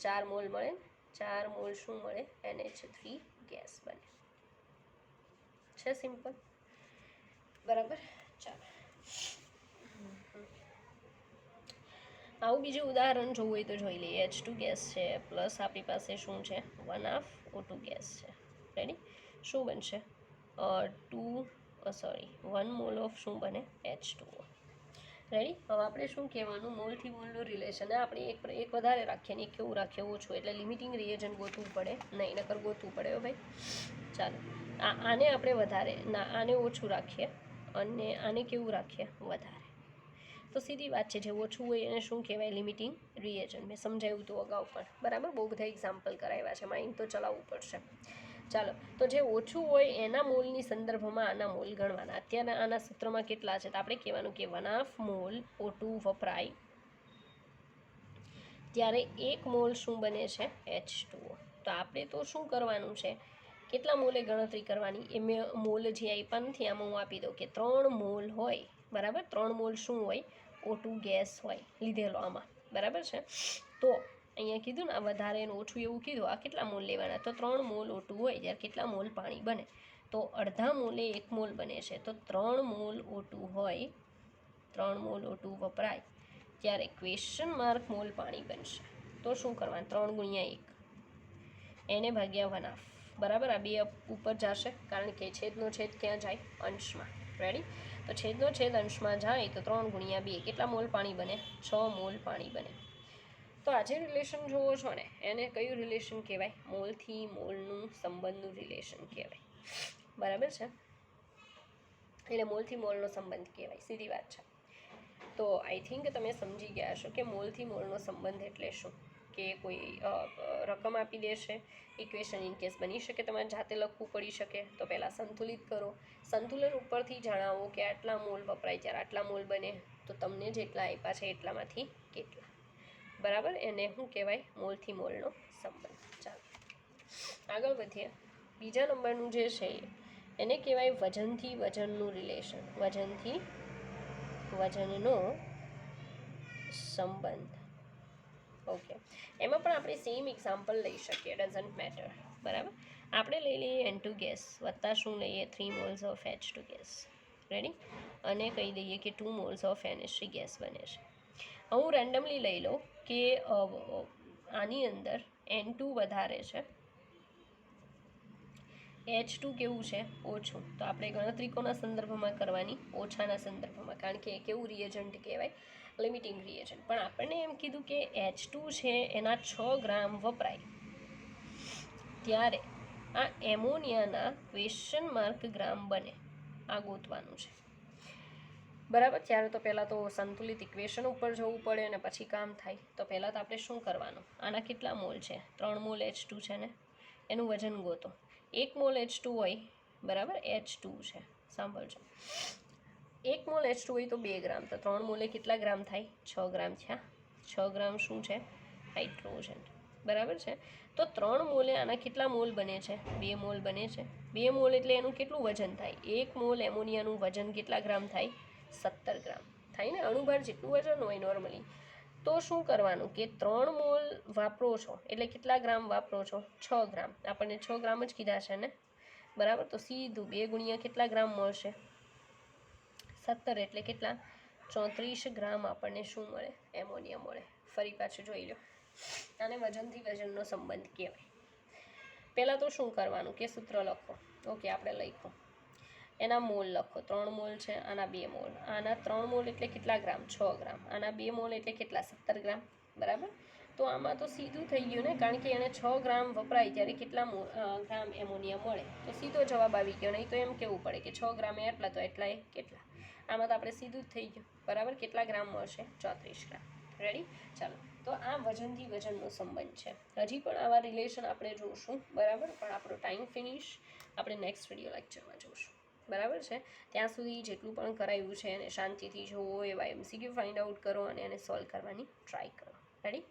4 મોલ મળે. 4 મોલ શું મળે, NH3 ગેસ બને. છે સિમ્પલ, બરાબર. ચાલો આવું બીજું ઉદાહરણ જોવું હોય તો જોઈ લઈએ. H2 ગેસ છે પ્લસ આપણી પાસે શું છે, 1/2O2 ગેસ છે. રેડી? શું બનશે, 1 મોલ ઓફ શું બને, H2O. રેડી? હવે આપણે શું કહેવાનું, મોલથી મોલનું રિલેશન. આપણે એક વધારે રાખીએ ને એક કેવું રાખીએ, ઓછું, એટલે લિમિટિંગ રિએજન્ટ ગોતવું પડે નહીં, નકર ગોતવું પડે હો ભાઈ. ચાલો આને આપણે વધારે ના, આને ઓછું રાખીએ અને આને કેવું રાખીએ, વધારે. તો સીધી વાત છે, જે ઓછું હોય એને શું કહેવાય, લિમિટિંગ રિએજન્ટ. મેં સમજાવ્યું હતું અગાઉ પણ, બરાબર. બહુ બધા એક્ઝામ્પલ કરાવ્યા છે, માઇન્ડ તો ચલાવવું પડશે. ચાલો, તો જે ઓછું હોય એના મોલની સંદર્ભમાં આના મોલ ગણવાના. અત્યારે આના સૂત્રમાં કેટલા છે, તો આપણે કહેવાનું કે 1/2 મોલ O2 વપરાય ત્યારે 1 મોલ શું બને છે, H2O. તો આપણે તો શું કરવાનું છે, કેટલા મોલે ગણતરી કરવાની, એ મેં મોલ જે આપ્યા નથી આમાં હું આપી દઉં કે 3 મોલ હોય, બરાબર. 3 મોલ શું હોય, O2 ગેસ હોય લીધેલો આમાં, બરાબર છે. તો અહીંયા કીધું ને, આ વધારે ને ઓછું એવું કીધું, આ કેટલા મોલ લેવાના, તો 3 મોલ O2 હોય ત્યારે કેટલા મોલ પાણી બને, તો અડધા મોલે 1 મોલ બને છે. તો 3 મોલ O2 હોય, 3 મોલ O2 વપરાય ત્યારે ક્વેશ્ચન માર્ક મોલ પાણી બનશે. તો શું કરવાનું, 3 ગુણ્યા 1 એને ભાગ્યા 1/2, બરાબર. આ 2 ઉપર જશે કારણ કે છેદનો છેદ ક્યાં જાય, અંશમાં. રેડી? તો છેદનો છેદ અંશમાં જાય તો 3 ગુણ્યા 2 કેટલા મોલ પાણી બને, 6 મોલ પાણી બને. તો આ જે રિલેશન જોવો છો ને, એને કયું રિલેશન કહેવાય, મોલથી મોલનું સંબંધનું રિલેશન કહેવાય, બરાબર છે. એટલે મોલથી મોલનો સંબંધ કહેવાય, સીધી વાત છે. તો આઈ થિંક તમે સમજી ગયા છો કે મોલથી મોલનો સંબંધ એટલે શું. કે કોઈ રકમ આપી દેશે, ઇક્વેશન ઇન કેસ બની શકે તમારે જાતે લખવું પડી શકે, તો પહેલાં સંતુલિત કરો. સંતુલન ઉપરથી જણાવો કે આટલા મોલ વપરાય ત્યારે આટલા મોલ બને, તો તમને જેટલા આપ્યા છે એટલામાંથી કેટલા, બરાબર. એને શું કહેવાય, મોલથી મોલનો સંબંધ. ચાલો આગળ વધીએ. બીજા નંબરનું જે છે એને કહેવાય વજનથી વજનનું રિલેશન, વજનથી વજનનો સંબંધ. ઓકે, એમાં પણ આપણે સેમ એક્ઝામ્પલ લઈ શકીએ, ડઝન્ટ મેટર, બરાબર. આપણે લઈ લઈએ N2 ગેસ વત્તા શું લઈએ, 3 moles of H2 gas. Ready? અને કહી દઈએ કે 2 મોલ્સ ઓફ NH3 ગેસ બને છે. હું રેન્ડમલી લઈ લઉં કે આની અંદર N2 વધારે છે H2 કેવું છે? ઓછું. તો આપણે ગણતરી કોના સંદર્ભમાં કરવાની? ઓછાના સંદર્ભમાં, કારણ કે એ કેવું રિએજન્ટ કહેવાય? Limiting reagent. પણ આપણને એમ કીધું કે H2 છે એના 6 ગ્રામ વપરાય, ત્યારે આ એમોનિયાના ક્વેશ્ચન માર્ક ગ્રામ બને, આ ગોતવાનું છે. બરાબર. ત્યારે તો પહેલાં તો સંતુલિત ઇક્વેશન ઉપર જવું પડે અને પછી કામ થાય. તો પહેલાં તો આપણે શું કરવાનું? આના કેટલા મોલ છે? 3 મોલ H2 છે ને, એનું વજન ગોતો. 1 મોલ H2 હોય, બરાબર, H2 છે, સાંભળજો, 1 મોલ H2 હોય તો 2 ગ્રામ, તો 3 મોલે કેટલા ગ્રામ થાય? 6 ગ્રામ થયા. 6 ગ્રામ શું છે? હાઇડ્રોજન. બરાબર છે. તો 3 મોલે આના કેટલા મોલ બને છે? 2 મોલ બને છે. 2 મોલ એટલે એનું કેટલું વજન થાય? 1 મોલ એમોનિયાનું વજન કેટલા ગ્રામ થાય? 17 ગ્રામ થાય ને. અણુભાર જેટલું વજન હોય નોર્મલી. તો શું કરવાનું કે 3 મોલ વાપરો છો એટલે કેટલા ગ્રામ વાપરો છો? 6 ગ્રામ. આપણને 6 ગ્રામ જ કીધા છે ને, બરાબર. તો સીધું 2 ગુણ્યા કેટલા ગ્રામ મળશે? 17 એટલે કેટલા? 34 ગ્રામ આપણને શું મળે? એમોનિયા મળે. ફરી પાછું જોઈ લો, આને વજનથી વજનનો સંબંધ કહેવાય. પહેલાં તો શું કરવાનું કે સૂત્ર લખો. ઓકે, આપણે લખો, એના મોલ લખો. 3 મોલ છે, આના 2 મોલ. આના 3 મોલ એટલે કેટલા ગ્રામ? 6 ગ્રામ. આના 2 મોલ એટલે કેટલા? 17 ગ્રામ. બરાબર. તો આમાં તો સીધું થઈ ગયું ને, કારણ કે એને 6 ગ્રામ વપરાય ત્યારે કેટલા ગ્રામ એમોનિયા મળે. તો સીધો જવાબ આવી ગયો. નહીં તો એમ કેવું પડે કે 6 ગ્રામે એટલા, તો એટલાય કેટલા. આમાં તો આપણે સીધું જ થઈ ગયું. બરાબર. કેટલા ગ્રામ મળશે? 34 ગ્રામ. રેડી? ચાલો. તો આ વજનથી વજનનો સંબંધ છે. હજી પણ આવા રિલેશન આપણે જોઈશું, બરાબર. પણ આપણો ટાઈમ ફિનિશ. આપણે નેક્સ્ટ વિડીયો લેક્ચરમાં જોઈશું, બરાબર છે. ત્યાં સુધી જેટલું પણ કરાયું છે એને શાંતિથી જોવો, એવા MCQ ફાઇન્ડ આઉટ કરો અને એને સોલ્વ કરવાની ટ્રાય કરો. રેડી?